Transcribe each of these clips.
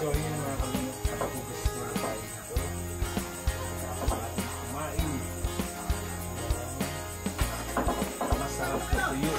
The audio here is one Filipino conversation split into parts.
So yun mga kalingap, pagkugas na tayo dito. Ating kumain. Masarap na tuyo.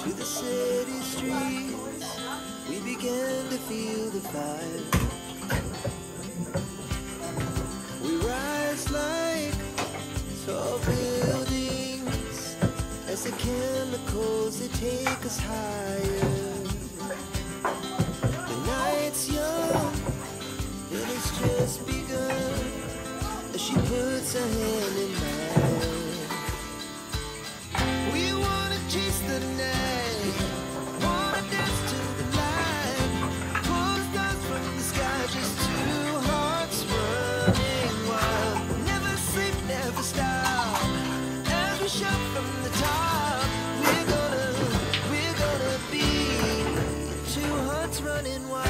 To the city streets, we began to feel the fire. We rise like tall buildings as the chemicals they take us higher. The night's young and it's just begun as she puts her hand in mine. We wanna chase the night, wanna dance to the light, pull the stars from the sky, just two hearts running wild. Never sleep, never stop, as we shout from the top. We're gonna be two hearts running wild.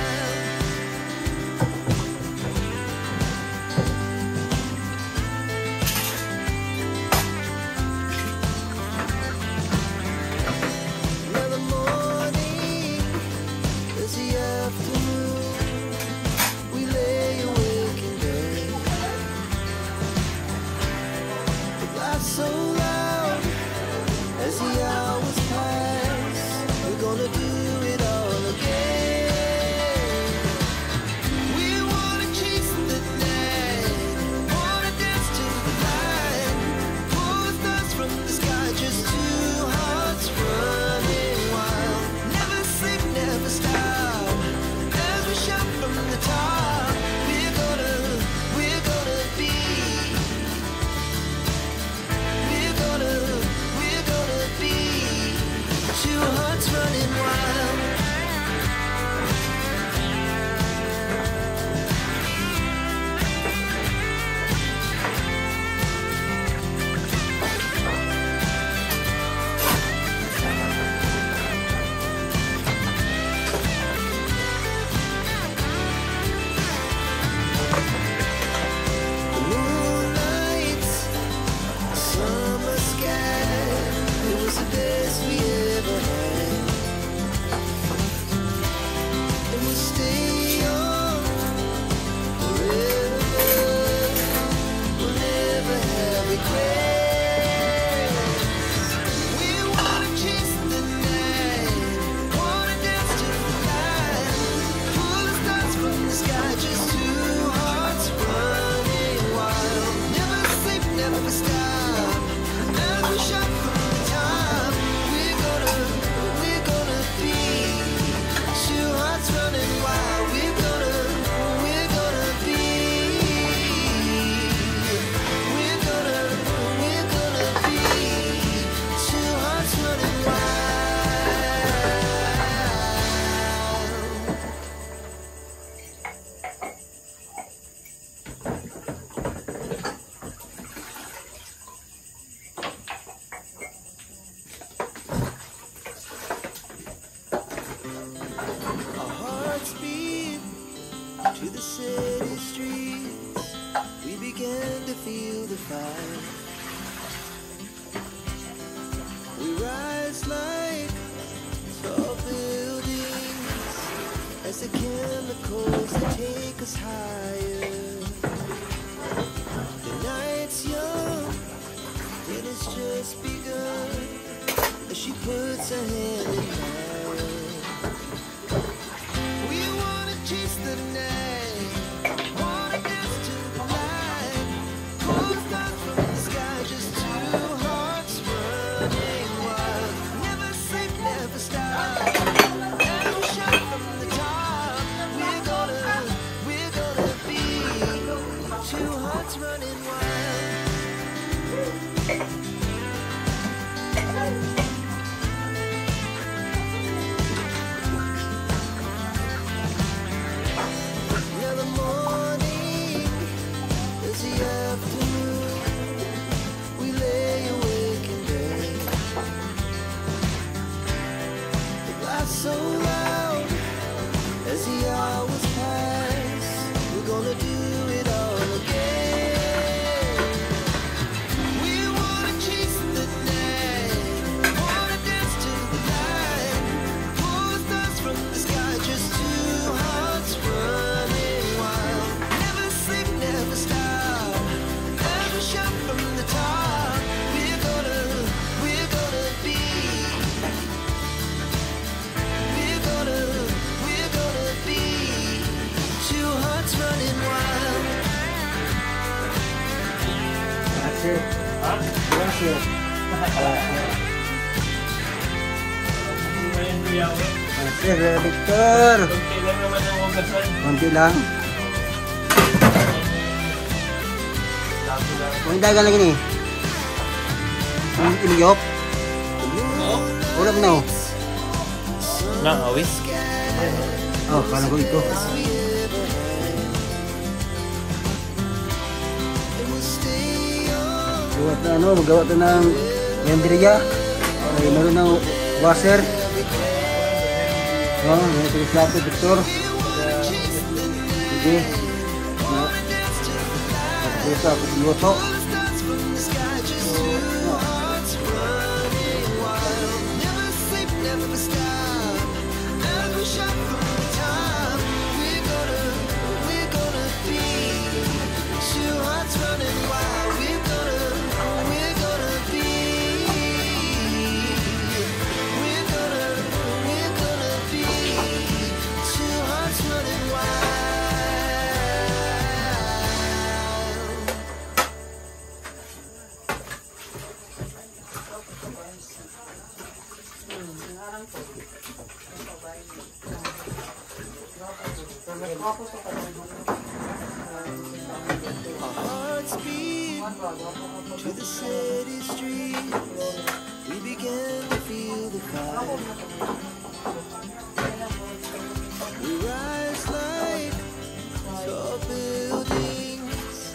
fight. We rise like tall buildings as the chemicals that take us higher. The night's young, and it's just begun as she puts her hand in mine. We wanna chase the night, wanna dance to the light. Pull stars from the sky, just two hearts running wild. Never sleep, never stop. Every shot from the top. We're gonna be two hearts running wild. Now the morning is the afternoon. We lay awake in bed. The blast so loud as the hours pass. We're gonna do it all again. We wanna chase the night, wanna dance to the light. Pull stars from the sky, just two hearts running wild. Never sleep, never stop. Every shot from the top. We're gonna be. We're gonna be two hearts running wild. Masih, masih. Ngayon biyang. Masih, Victor. Kunti lang naman ang ugasan. Konti lang. Lago-lago. Kung dagan lagi nih. Iliyok. Ulam na. Nang awis. Oh, kala ko ito. Buat na ano, magawa ito ng laundrya. Ay, meron ng washer. Oh, may ito plato, Victor. Sige. Ito ako luto. Never stop. Every shot from the top. We're gonna be two hearts running wild. We're gonna be. We're gonna be two hearts running wild. Our hearts beat to the city streets. We began to feel the fire. We rise like tall buildings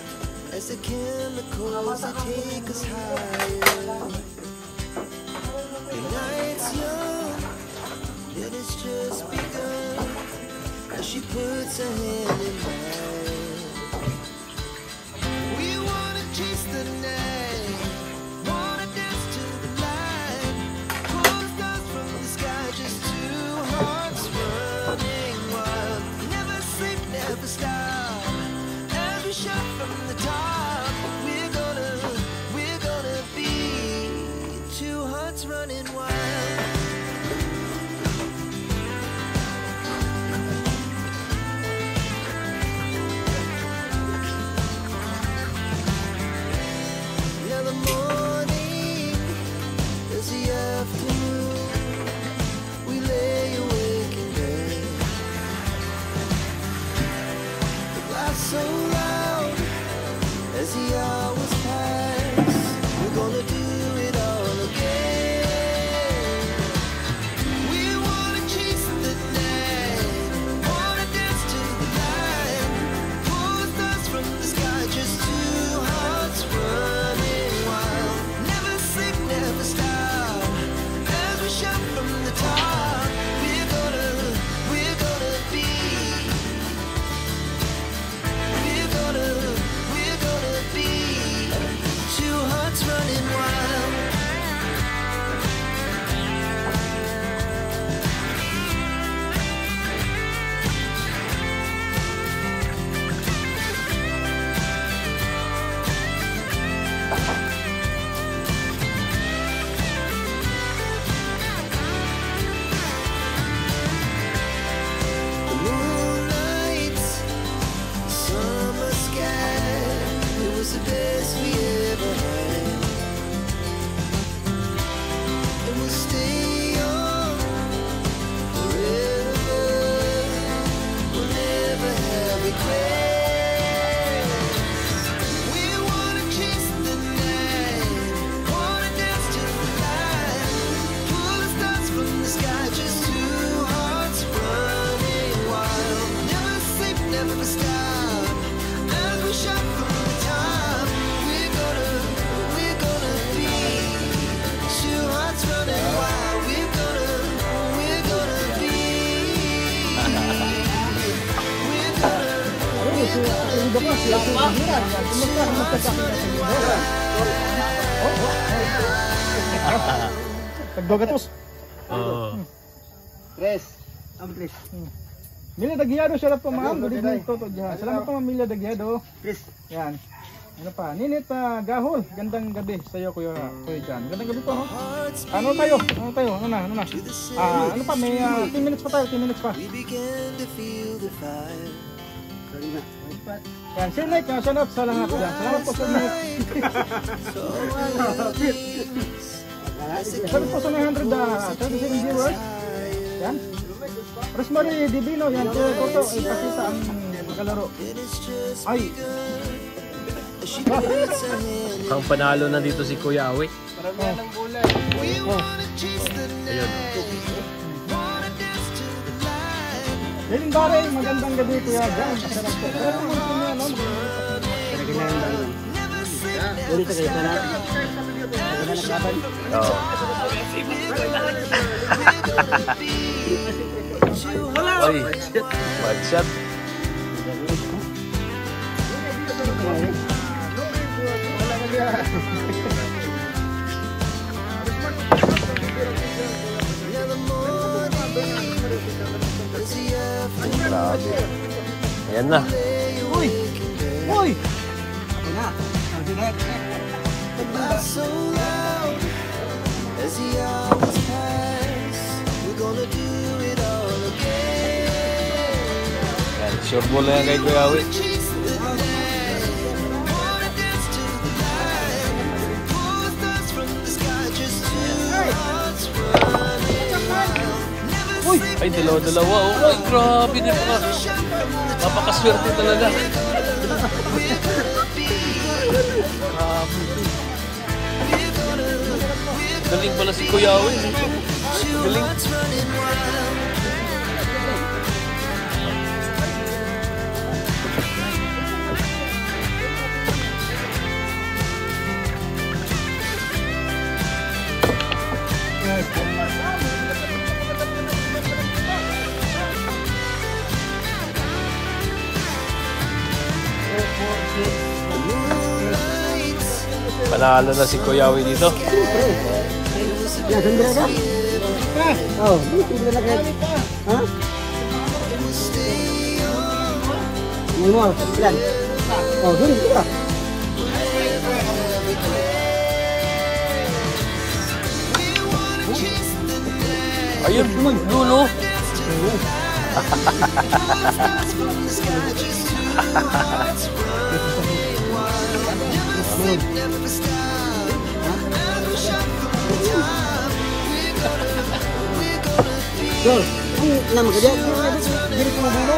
as the chemicals that take us higher. The night's young, and it's just begun as she puts her hand in mine. We wanna chase the night, wanna dance to the light. Pull stars from the sky, just two hearts running wild. Never sleep, never stop. Every shot from the top. We're gonna be two hearts running wild. saludo ko. Sila po yung hiran. Kumusta sa akin na saludo? Tagdogatos. Tres. Tres. Mila Dagyado siya po ma'am. Good evening to dyan. Salamat po Mila Dagyado. Tres. Yan. Ano pa? Ninit Gahol. Gandang gabi sa iyo Kuya Jan. Gandang gabi po no. Ano tayo? Ano na? Ano pa? May 10 minutes pa tayo. 10 minutes pa. We began to feel the fire. Sorry na. Yan. Sir Nick, shout out sa lahat dyan. Salamat po Sir Nick. Salamat po sa 937 viewers. Yan. Rosemary Divino. Yan. Sir Toto. Ipakita ang kalaro. Ay. Ang panalo na dito si Kuya Awi. Ayun. Leling Barry, magandang gabi Kuya Jan. Sarap po. Pero kung gusto niya, no? Talaga na yung dami. Ulit kayo pa na. Talaga na naglaban. Oo. Oy, bad shot. Grabe. Ayan na. Uy! Uy! Ako na. Ang sinek. So loud as the hours pass, we're gonna do it all again. Yan, sure ball na yan kay Kuya Awi. Chase the night, wanna dance to the light, pull stars from the sky, just two hearts running wild. Never Uy! Ay, dalawa-dalawa. Oh, ay, grabe din mga. Napakaswerte talaga. Galing pala si Kuya Awi. Galing. running wild. Panalo na si Kuya Awi dito. Yan, sandira ka? Oh, sandira na kayo. Ha? May mo, ilan? Oh, sandira ka. Ayun, dulo. So, kung naman ka dyan, dito ko mabulo.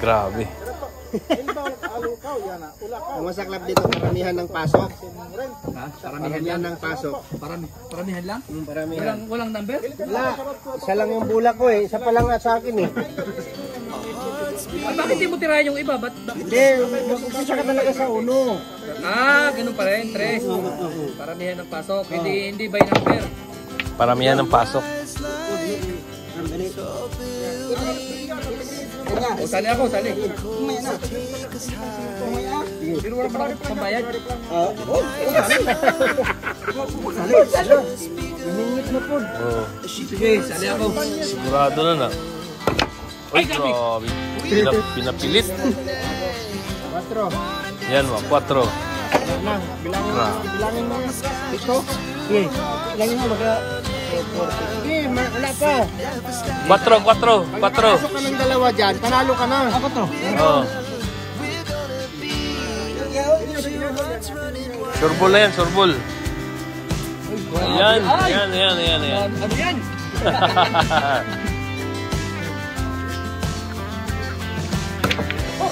Grabe. Ang masaklap dito, paramihan ng pasok. Paramihan ng pasok. Paramihan lang? Paramihan. Walang number? Wala. Isa lang yung bulak ko eh. Isa pa lang nga sa akin eh. Bakit di mo tirahan yung iba? Hindi, isa ka talaga sa uno. Ganun pa rin, tres. Paramihan ng pasok, hindi by number. Paramihan ng pasok. O, sali ako, sali. Umaya na. Umaya. Pero wala pa pambayad. Miningit mo po. Oh, Sige, sali ako. sigurado na na. Ay, grabe. Pinapilit. 4. Yan, 4. Na, bilangin mo. Ito. Sige, ilangin mo baka. Sige, wala pa. 4. Pasok ka ng dalawa dyan, panalo ka na. Ako to. Oh. Surbol na yan, surbol. Ayan. Ano yan?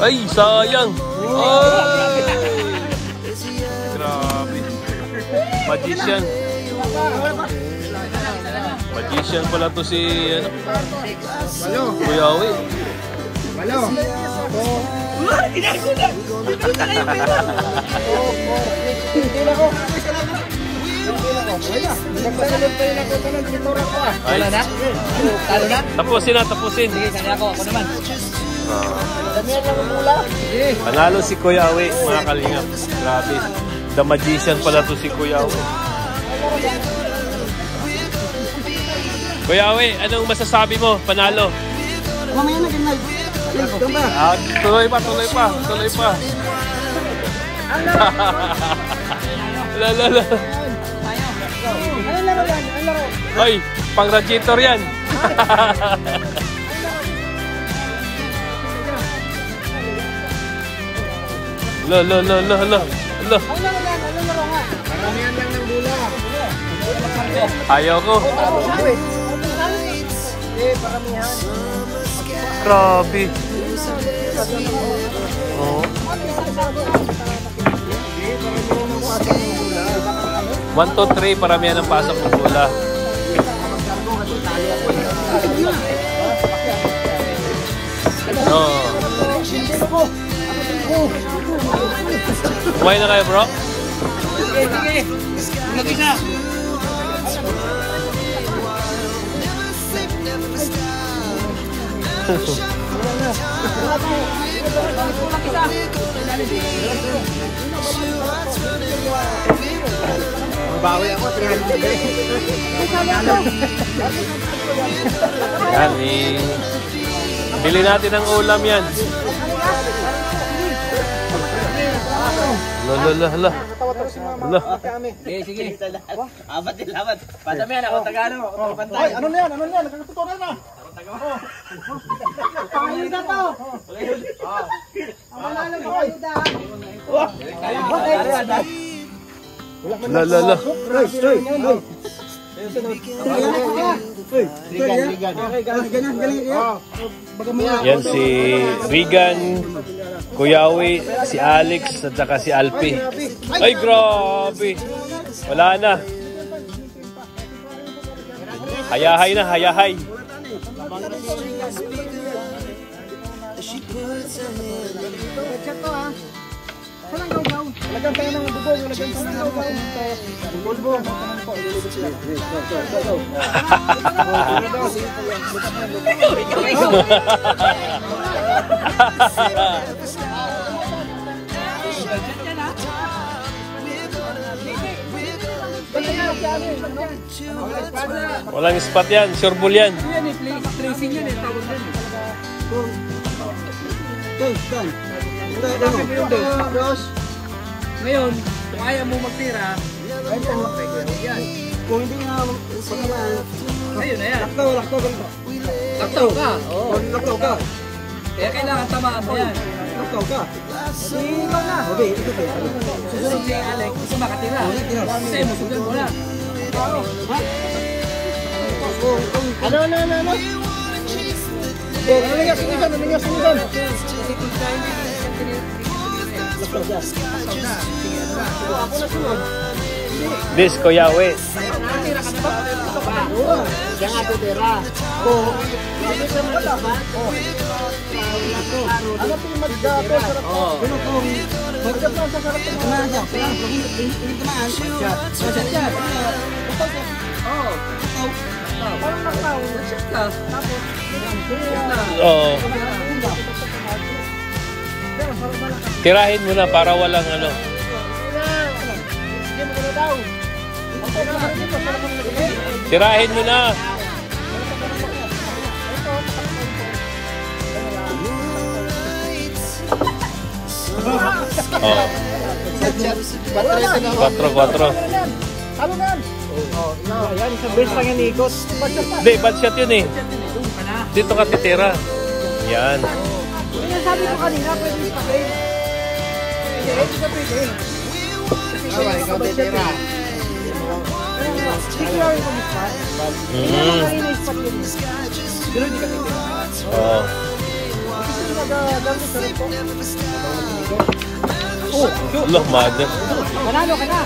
Ay, sayang. Ay! Grabe. Magician. Magician pala to si Walo. Kuya Awi. Walo. Nagpasunod pa yun ako sa ng tintura ko ah. Ay, Talo na? tapusin na, tapusin. Sige, sali ako. Ako naman. Damihan lang ang mula. Panalo si Kuya Awi, mga kalingap. Grabe. The magician pala to si Kuya Awi. Kuya Awi, anong masasabi mo? Panalo. Mamaya na din live. Ah, tuloy pa, tuloy pa, tuloy pa. Lala. Ano laro yan? Ano laro? Hoy, pang radiator yan. Lo. Ano laro yan? Ano laro nga? Karamihan lang ng bula. Ayaw ko. Paramihan. Grabe. Oh. 1, 2, 3, paramihan ng pasok ng bola. Oh. Kumain na kayo, bro? Sige. Mag-isa. Mabawi ako, 300. Yan, bili natin ng ulam yan. Hala. Sige. Abat din laban. Padamihan ako Tagano. Ako pantay. Ay, ano na yan? Nakatutunan na. Pangayuda to. Ang manalo ko ayuda. Hala. Yan si Regan, Kuya Awi, si Alex, at saka si Alpi. Ay, grabe. Wala na. Hayahay na, hayahay. Lagyan tayo ng bubong. Lagyan tayo ng bubong. Walang spot yan, sureball yan. Tracing yan eh. Tawag yan Ngayon, kung ayaw mo magtira, Kung hindi nga pagkaman, ayun na yan. laktaw ka. Oo. Laktaw ka. Kaya kailangan tamaan mo yan. Laktaw ka. Ikaw na. Okay, ito pa. Susunod si Alex, gusto makatira. Kasi musugan mo lang. Ano? Sinigan. This, Kuya Awi. Siya nga tutira. Ano po yung maggato? Sarap po. Maggato sa sarap po. Parang naktaw. Oo. Tirahin mo na para walang ano. Tirahin mo na. Oh. 4-4. Ano na yan? Yan, isang base lang yan ikot. Hindi, bad shot yun eh. Dito ka titira. Yan. Sabi ko kanina, pwede pa kayo. Ikaw tutira. Oh. Allah, mother. Manalo ka na.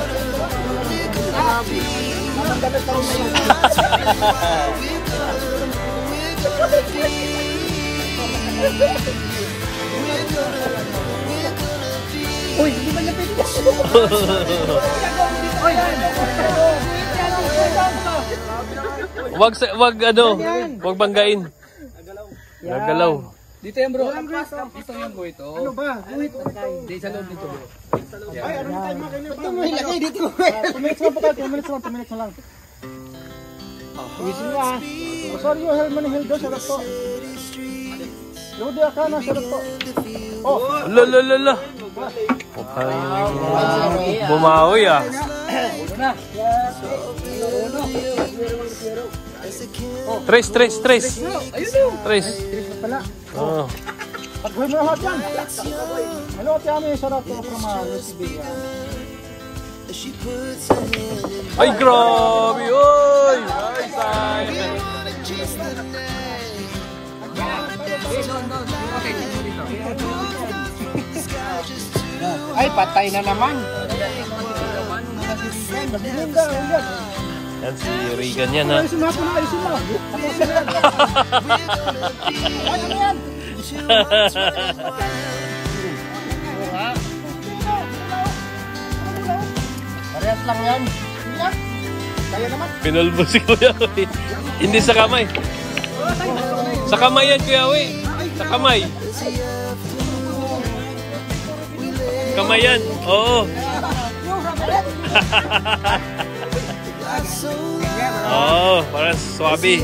Wag banggain. Gagalaw. Dito yan bro. Ito yung guhit. Ano ba? Guhit. Hindi sa loob nito bro. Ay, ano na tayo makinig? Ba't mo ilagay dito? 2 minutes lang po tayo. 2 minutes lang. Wisin mo ah. Sorry yung Helman Hildo. Sarap po. Lodi Akana. Sarap po. Oh. Lala. Bumawi ah. Tres. Tres. Pala. Oh. Paghuwi mo lahat yan. Hello, Tiami. Sarap po from Recipe. Ay, grabe! Oy! Ay, sayang! Ay, patay na naman. Yan si Regan yan ha. Ayusin mo. Ano yan? Parehas lang yan. Kaya naman. Pinulbo si Kuya Uy. Hindi sa kamay. Sa kamay yan, Kuya Uy. Sa kamay. Kamay yan. Oo. Oo, parang swabe.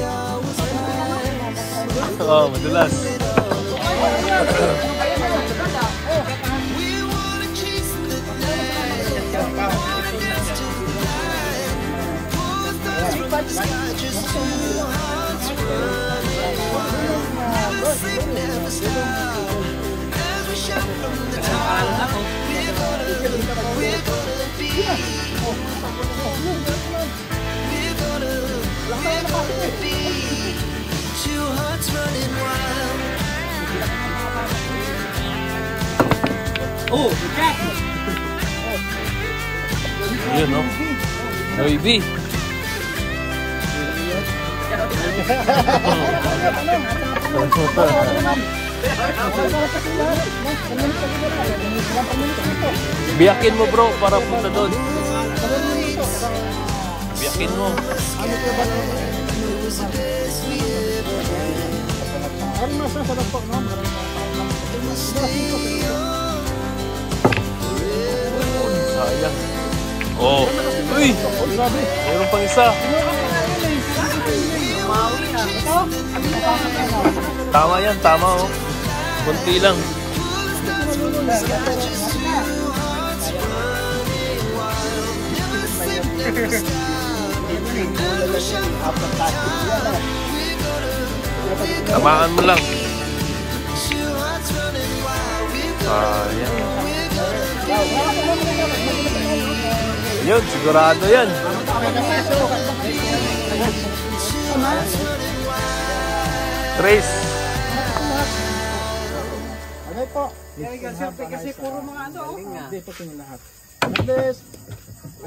Oo, madulas. Yun, no? Baby. Biyakin mo bro para punta doon. Biyakin mo. Sayang. Oh. Uy! Mayroon pang isa. Tama yan, tama oh. Kunti lang. Tamaan mo lang. Yan. Yun, sigurado yan. Trace. Ano po? Kasi puro mga ano. Hindi po tingin lahat. Next.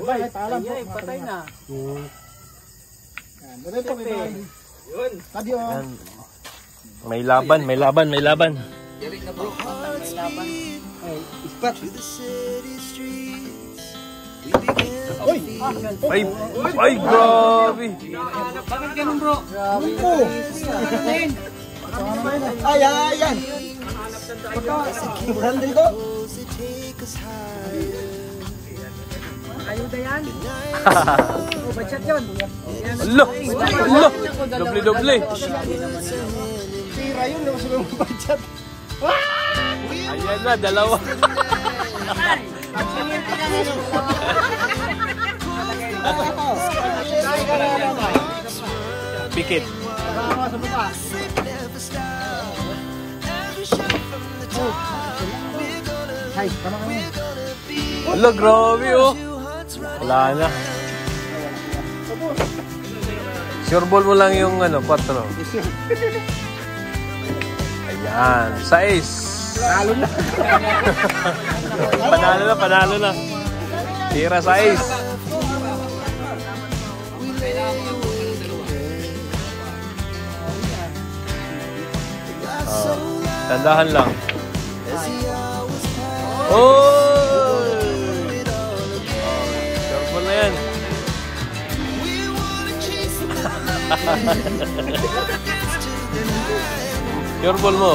Ay, paalam po. Patay na. Yan. Dito po kayo. Yun. Adio. May laban. Dili na bro. May laban. Ay, ispat. Ay, grabe. Bakit ganun bro? Grabe po. Ay, yan. Brandon ko. Ayuda yan. Budget yun. Alo. Doble. Tira yun, naman sila yung budget. Ayan na, dalawa. Pikit. Alo, grabe oh. Wala na. Sure ball mo lang yung 4. Ayan, 6. Panalo na. Tira 6. Tandahan lang. Oh! Pure ball mo.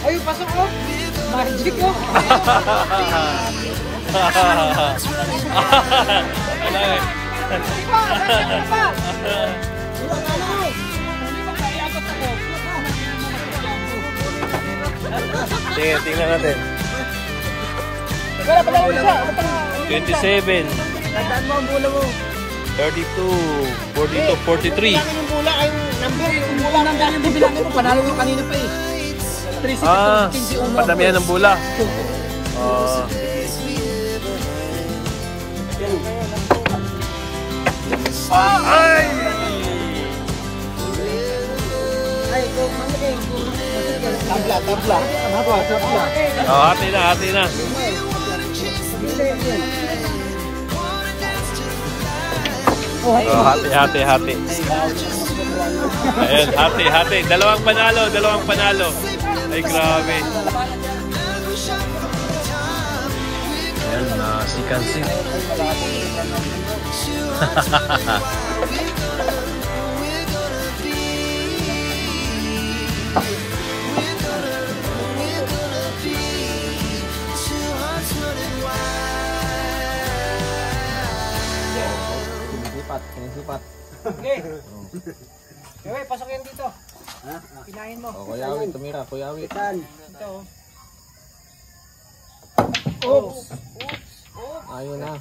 Ay, pasok ko. Magic ko. Sige, tingnan natin. 27, Tandaan mo ang bola mo. 32, 42, 43. Yung bola ay number. Yung bola number yung bibilangin mo. Panalo mo kanina pa eh. 3, Ah, padamihan ng bula. Ay! Tabla, tabla. Oh, hati na, hati na. Oh, hati, hati, hati. Ayan, hati, hati. Dalawang panalo, dalawang panalo. Ay, grabe. Ayan, si Kansi. Sipat. Okay. Okay, pasok yan dito. Kinain mo. O, Kuyawi, tumira. Kuyawi. Ito. Oops. Ayun na.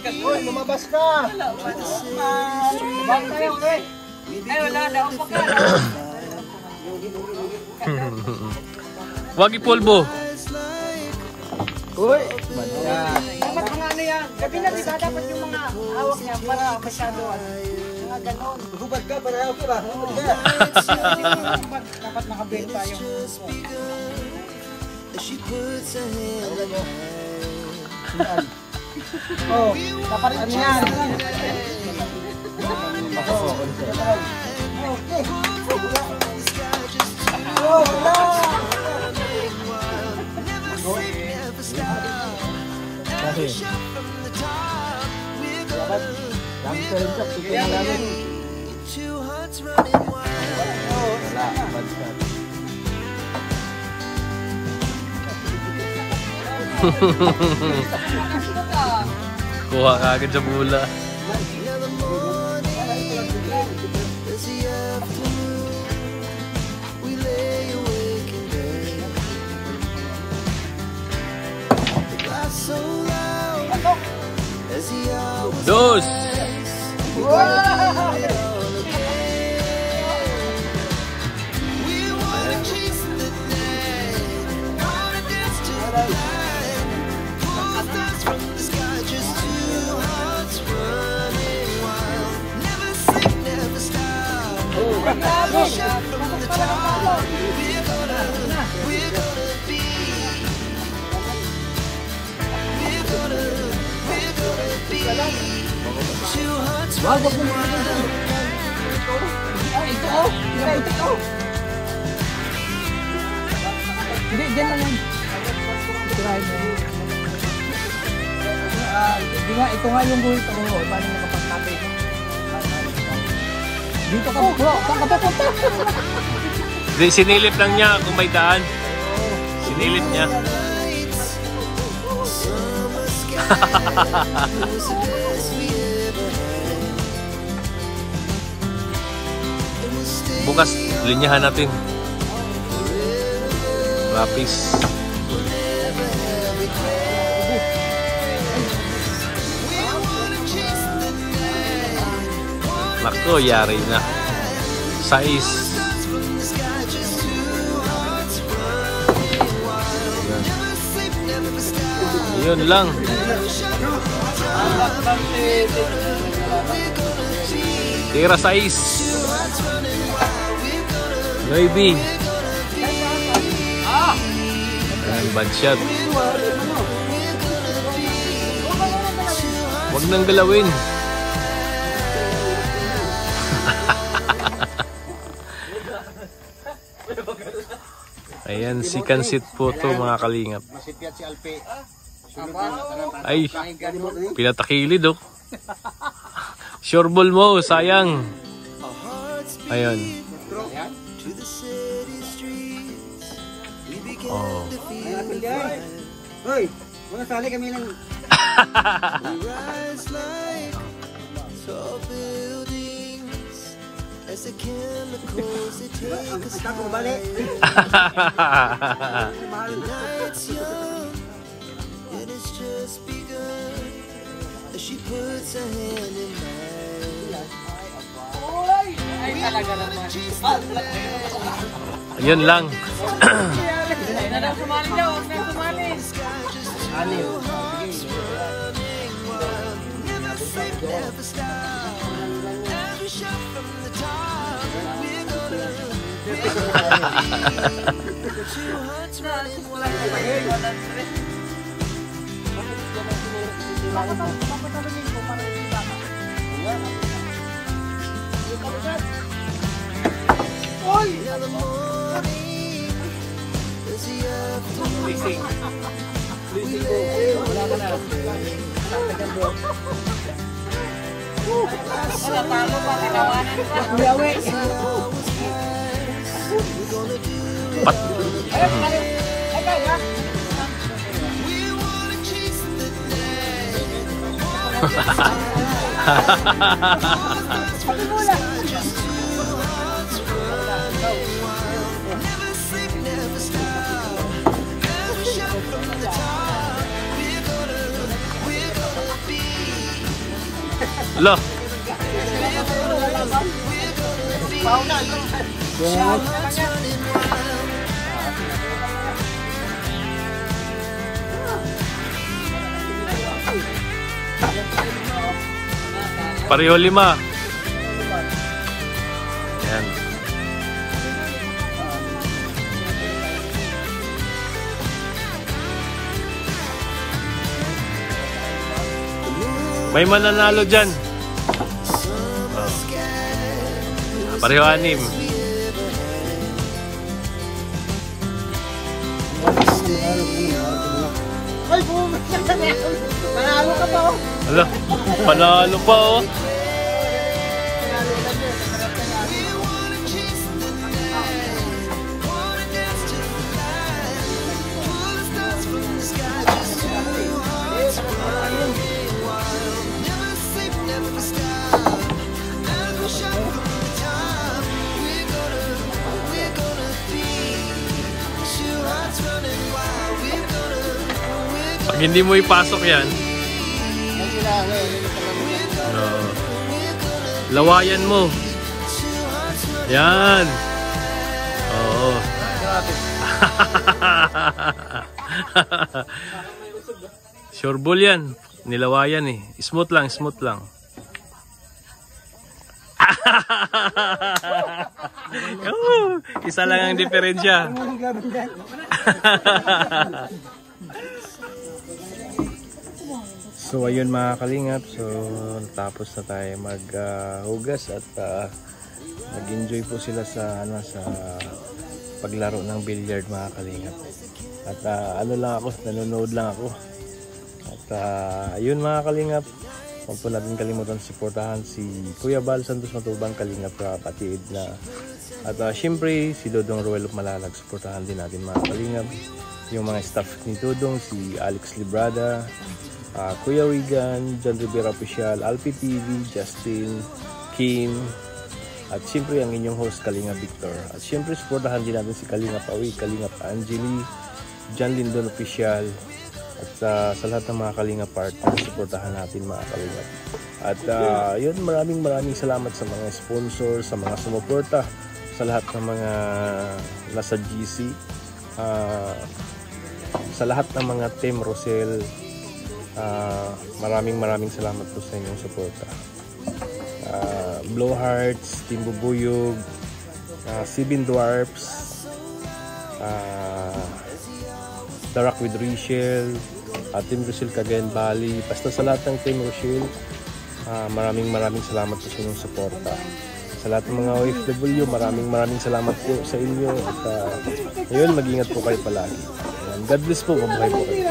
Uy, lumabas ka! Bang tayo, okay? Ay, wala. Daon pa ka. Wag ipulbo. Uy! Banda. Dapat mga ano yan. Gabi na, diba? Dapat yung mga hawak niya para masyado mga ganon. Hubad ka, para ako ba? Hubad ka. Dapat nakabend tayo. She puts her hand on Oh, dapat ano yan. two hearts running wild. Kuha ka agad sa bula. Now the morning is the afternoon. We lay awake in bed. The glass so loud as the hours Dos! we gotta do it all again. We wanna chase the night, wanna dance to the light. Pull stars from the sky, just two hearts running wild. Never sleep, never stop. Shot from the top. We're gonna be. We're gonna be. Two hearts running wild. Hindi, dyan lang yan. Tirahin mo. Di nga, ito nga yung buhit ako. Paano nakapagtapit? Dito ka bro. Saan ka papunta? Di, sinilip lang niya kung may daan. Sinilip niya. Bukas, linyahan natin. Lapis. Nako, yari na. Sais. Yun lang. Tira sais. Maybe. Ayan, bad shot. Huwag nang galawin. Ayan, si Kansit po to mga kalingap. Masipyat si Alpe. Ay, pinatakilid oh. Sure ball mo, sayang. Ayun. Oh. Hoy, mga sali kami lang. Rise like tall buildings as the chemicals they take us high. The night's young and it's just begun as she puts her hand in mine. We wanna chase the night. Ayun lang. Never stop. Every shot from the top. We're gonna two hearts running wild. Now the morning is the afternoon. We lay Lo. Pareho 5. Yan. May mananalo dyan. Oh. Pareho 6. Ay, bumalik ka na. Panalo ka pa oh. Hala, panalo pa oh. Pag hindi mo ipasok yan, no. Lawayan mo. Yan. Oo. Sure ball yan. Nilawayan eh. Smooth lang, smooth lang. Isa lang ang diferensya. So ayun mga kalingap, so tapos na tayo maghugas at nag-enjoy po sila sa sa paglaro ng billiard mga kalingap. At ano lang ako, nanonood lang ako. At ayun mga kalingap, huwag po natin kalimutan suportahan si Kuya Bal Santos Matubang, Kalingap kapatid na. At syempre si Dodong Ruel Malalag, suportahan din natin mga kalingap. Yung mga staff ni Dodong, si Alex Librada, Kuya Regan, John Rivera Official, Alpi TV, Justin, Kim, at siyempre ang inyong host Kalingap Victor. At siyempre supportahan din natin si Kalingap Awi, Kalingap Angeli, John Lindon Official, at sa lahat ng mga Kalingap partners, supportahan natin mga Kalingap. At yun, maraming salamat sa mga sponsor, sa mga sumuporta, sa lahat ng mga nasa GC, sa lahat ng mga Team Rosel. Maraming salamat po sa inyong suporta. Blowhearts, Team Bubuyog, Sibin Dwarfs, The Rock with Rachel, Team Rachel Cagayan Valley, basta sa lahat ng Team Rachel, maraming salamat po sa inyong suporta. sa lahat ng mga OFW, maraming salamat po sa inyo at ayun, mag-ingat po kayo palagi. Ayan, God bless po, mabuhay po kayo.